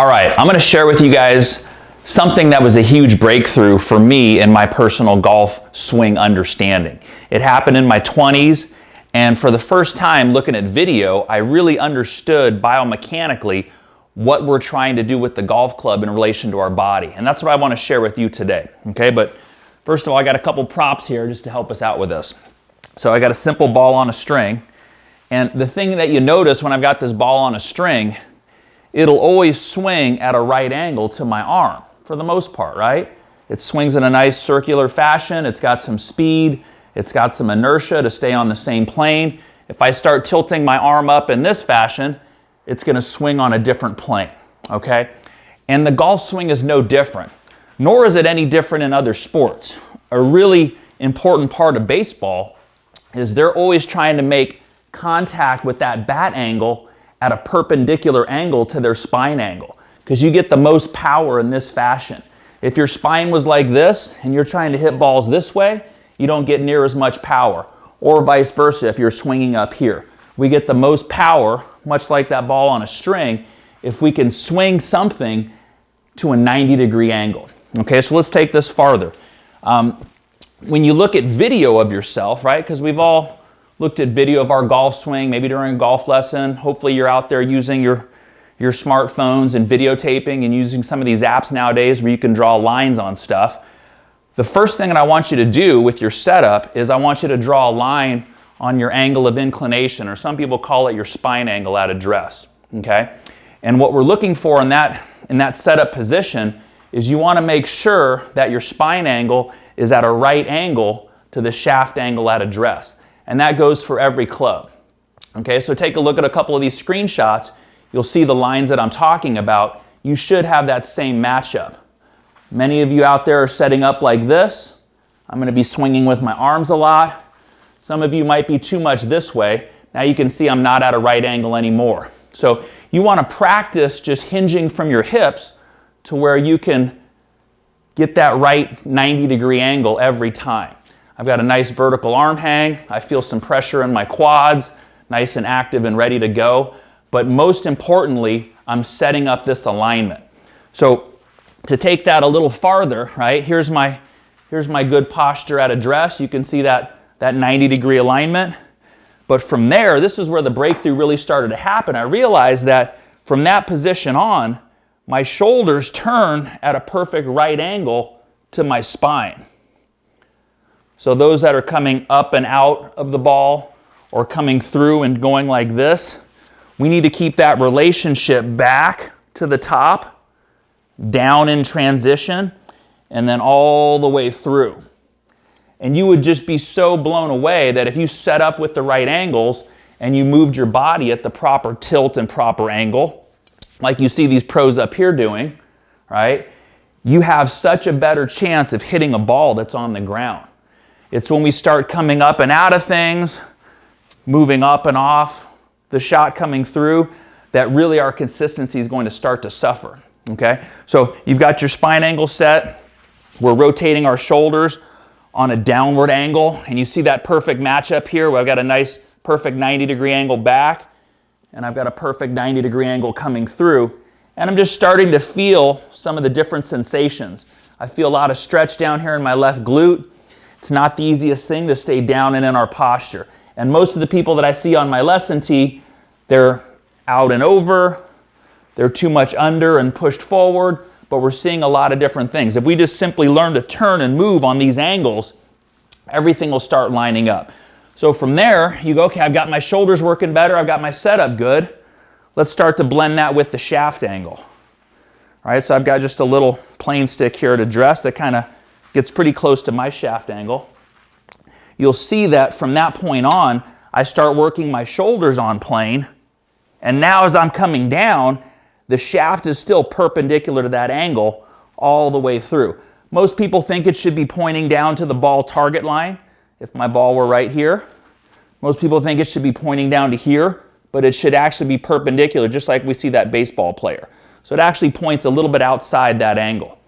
All right, I'm going to share with you guys something that was a huge breakthrough for me in my personal golf swing understanding. It happened in my 20s, and for the first time looking at video, I really understood biomechanically what we're trying to do with the golf club in relation to our body. And that's what I want to share with you today. Okay, but first of all, I got a couple props here just to help us out with this. So I got a simple ball on a string, and the thing that you notice when I've got this ball on a string, it'll always swing at a right angle to my arm for the most part, right? It swings in a nice circular fashion. It's got some speed. It's got some inertia to stay on the same plane. If I start tilting my arm up in this fashion, it's going to swing on a different plane, okay? And the golf swing is no different, nor is it any different in other sports. A really important part of baseball is they're always trying to make contact with that bat angle at a perpendicular angle to their spine angle, because you get the most power in this fashion. If your spine was like this and you're trying to hit balls this way, you don't get near as much power, or vice versa if you're swinging up here. We get the most power, much like that ball on a string, if we can swing something to a 90-degree angle. Okay, so let's take this farther. When you look at video of yourself, right, because we've all looked at video of our golf swing, maybe during a golf lesson. Hopefully you're out there using your smartphones and videotaping and using some of these apps nowadays where you can draw lines on stuff. The first thing that I want you to do with your setup is I want you to draw a line on your angle of inclination, or some people call it your spine angle at address, okay? And what we're looking for in that setup position is you want to make sure that your spine angle is at a right angle to the shaft angle at address. And that goes for every club. Okay, so take a look at a couple of these screenshots. You'll see the lines that I'm talking about. You should have that same matchup. Many of you out there are setting up like this. I'm going to be swinging with my arms a lot. Some of you might be too much this way. Now you can see I'm not at a right angle anymore. So you want to practice just hinging from your hips to where you can get that right 90-degree angle every time. I've got a nice vertical arm hang. I feel some pressure in my quads, nice and active and ready to go. But most importantly, I'm setting up this alignment. So to take that a little farther, right, here's my good posture at address. You can see that 90-degree alignment. But from there, this is where the breakthrough really started to happen. I realized that from that position on, my shoulders turn at a perfect right angle to my spine. So those that are coming up and out of the ball or coming through and going like this, we need to keep that relationship back to the top, down in transition, and then all the way through. And you would just be so blown away that if you set up with the right angles and you moved your body at the proper tilt and proper angle, like you see these pros up here doing, right, you have such a better chance of hitting a ball that's on the ground. It's when we start coming up and out of things, moving up and off, the shot coming through, that really our consistency is going to start to suffer, okay? So you've got your spine angle set. We're rotating our shoulders on a downward angle, and you see that perfect matchup here where I've got a nice perfect 90-degree angle back, and I've got a perfect 90-degree angle coming through, and I'm just starting to feel some of the different sensations. I feel a lot of stretch down here in my left glute. It's not the easiest thing to stay down and in our posture. And most of the people that I see on my lesson tee, they're out and over, they're too much under and pushed forward, but we're seeing a lot of different things. If we just simply learn to turn and move on these angles, everything will start lining up. So from there, you go, okay, I've got my shoulders working better, I've got my setup good. Let's start to blend that with the shaft angle. All right, so I've got just a little plane stick here at address that kind of gets pretty close to my shaft angle. You'll see that from that point on, I start working my shoulders on plane, and now as I'm coming down, the shaft is still perpendicular to that angle all the way through. Most people think it should be pointing down to the ball target line. If my ball were right here, most people think it should be pointing down to here, but it should actually be perpendicular, just like we see that baseball player. So it actually points a little bit outside that angle.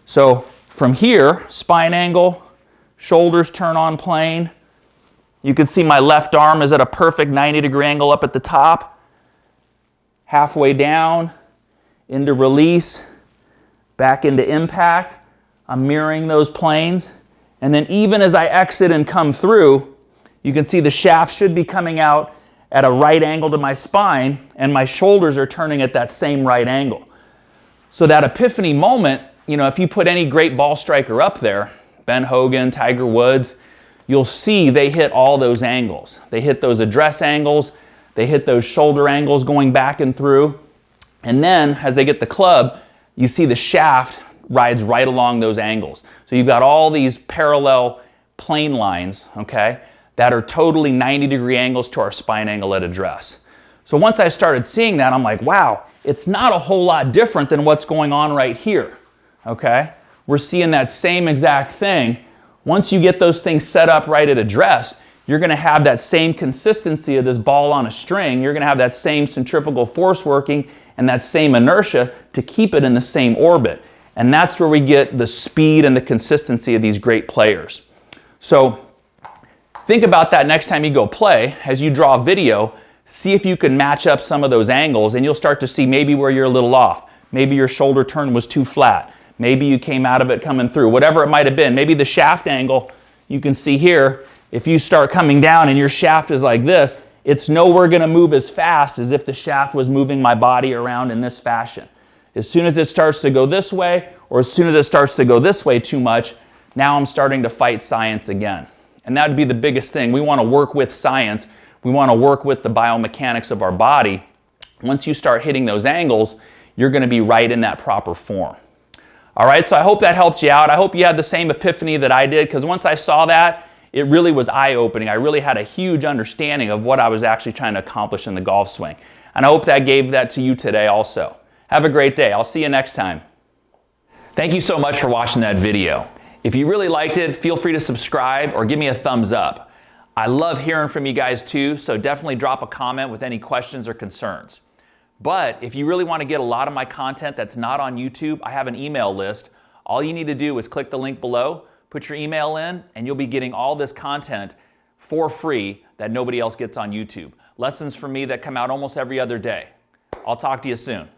So from here, spine angle, shoulders turn on plane. You can see my left arm is at a perfect 90-degree angle up at the top. Halfway down, into release, back into impact. I'm mirroring those planes. And then even as I exit and come through, you can see the shaft should be coming out at a right angle to my spine, and my shoulders are turning at that same right angle. So that epiphany moment, you know, if you put any great ball striker up there, Ben Hogan, Tiger Woods, you'll see they hit all those angles. They hit those address angles, they hit those shoulder angles going back and through. And then as they get the club, you see the shaft rides right along those angles. So you've got all these parallel plane lines, okay, that are totally 90-degree angles to our spine angle at address. So once I started seeing that, I'm like, wow, it's not a whole lot different than what's going on right here, okay? We're seeing that same exact thing. Once you get those things set up right at address, you're gonna have that same consistency of this ball on a string. You're gonna have that same centrifugal force working and that same inertia to keep it in the same orbit. And that's where we get the speed and the consistency of these great players. So think about that next time you go play. As you draw a video, see if you can match up some of those angles, and you'll start to see maybe where you're a little off. Maybe your shoulder turn was too flat. Maybe you came out of it coming through. Whatever it might have been. Maybe the shaft angle, you can see here, if you start coming down and your shaft is like this, it's nowhere going to move as fast as if the shaft was moving my body around in this fashion. As soon as it starts to go this way, or as soon as it starts to go this way too much, now I'm starting to fight science again. And that would be the biggest thing. We want to work with science. We want to work with the biomechanics of our body. Once you start hitting those angles, you're going to be right in that proper form. All right, so I hope that helped you out. I hope you had the same epiphany that I did, because once I saw that, it really was eye-opening. I really had a huge understanding of what I was actually trying to accomplish in the golf swing. And I hope that gave that to you today also. Have a great day. I'll see you next time. Thank you so much for watching that video. If you really liked it, feel free to subscribe or give me a thumbs up. I love hearing from you guys too, so definitely drop a comment with any questions or concerns. But if you really want to get a lot of my content that's not on YouTube, I have an email list. All you need to do is click the link below, put your email in, and you'll be getting all this content for free that nobody else gets on YouTube. Lessons from me that come out almost every other day. I'll talk to you soon.